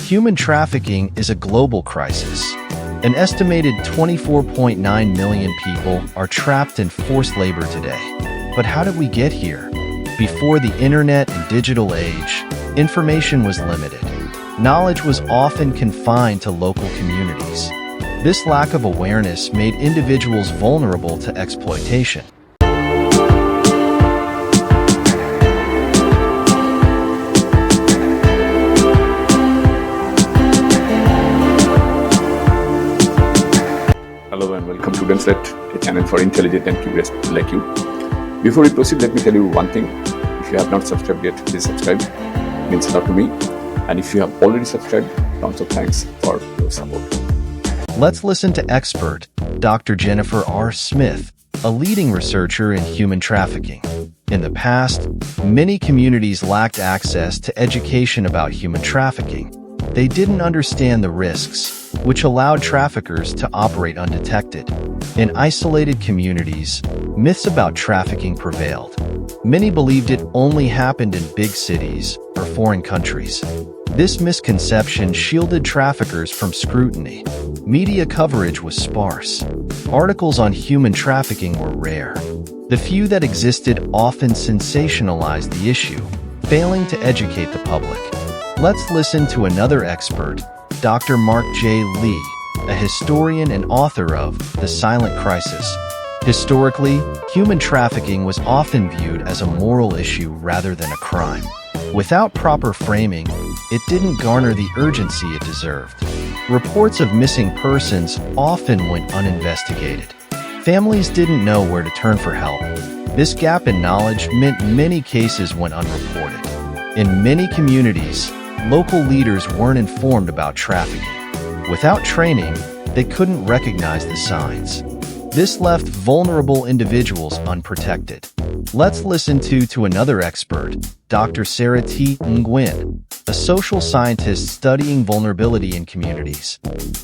Human trafficking is a global crisis. An estimated 24.9 million people are trapped in forced labor today. But how did we get here? Before the internet and digital age, information was limited. Knowledge was often confined to local communities. This lack of awareness made individuals vulnerable to exploitation. Hello and welcome to Gunslet, a channel for intelligent and curious people like you. Before we proceed, let me tell you one thing. If you have not subscribed yet, please subscribe. It means a lot to me. And if you have already subscribed, tons of thanks for your support. Let's listen to expert Dr. Jennifer R. Smith, a leading researcher in human trafficking. In the past, many communities lacked access to education about human trafficking. They didn't understand the risks, which allowed traffickers to operate undetected. In isolated communities, myths about trafficking prevailed. Many believed it only happened in big cities or foreign countries. This misconception shielded traffickers from scrutiny. Media coverage was sparse. Articles on human trafficking were rare. The few that existed often sensationalized the issue, failing to educate the public. Let's listen to another expert, Dr. Mark J. Lee, a historian and author of The Silent Crisis. Historically, human trafficking was often viewed as a moral issue rather than a crime. Without proper framing, it didn't garner the urgency it deserved. Reports of missing persons often went uninvestigated. Families didn't know where to turn for help. This gap in knowledge meant many cases went unreported. In many communities, local leaders weren't informed about trafficking. Without training, they couldn't recognize the signs. This left vulnerable individuals unprotected. Let's listen to another expert, Dr. Sarah T. Nguyen, a social scientist studying vulnerability in communities.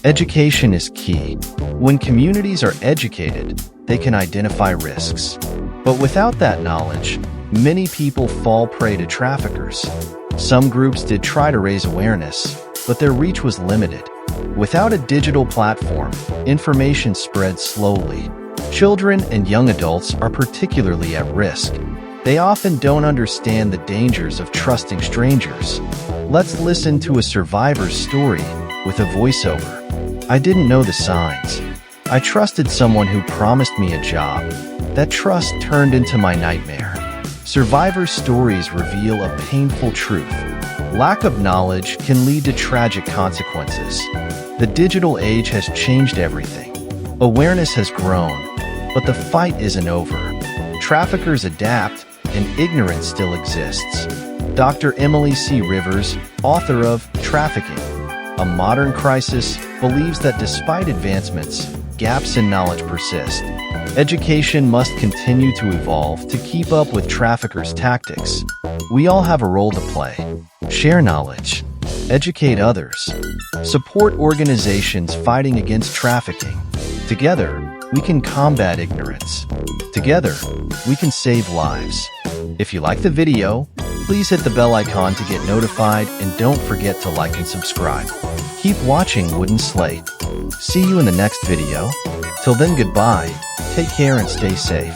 Education is key. When communities are educated, they can identify risks. But without that knowledge, many people fall prey to traffickers. Some groups did try to raise awareness, but their reach was limited. Without a digital platform, information spreads slowly. Children and young adults are particularly at risk. They often don't understand the dangers of trusting strangers. Let's listen to a survivor's story with a voiceover. I didn't know the signs. I trusted someone who promised me a job. That trust turned into my nightmare. Survivor stories reveal a painful truth. Lack of knowledge can lead to tragic consequences. The digital age has changed everything. Awareness has grown, but the fight isn't over. Traffickers adapt, and ignorance still exists. Dr. Emily C. Rivers, author of Trafficking, A Modern Crisis, believes that despite advancements, gaps in knowledge persist. Education must continue to evolve to keep up with traffickers' tactics. We all have a role to play. Share knowledge. Educate others. Support organizations fighting against trafficking. Together, we can combat ignorance. Together, we can save lives. If you like the video, please hit the bell icon to get notified and don't forget to like and subscribe. Keep watching Wooden Slate. See you in the next video. Till then, goodbye. Take care and stay safe.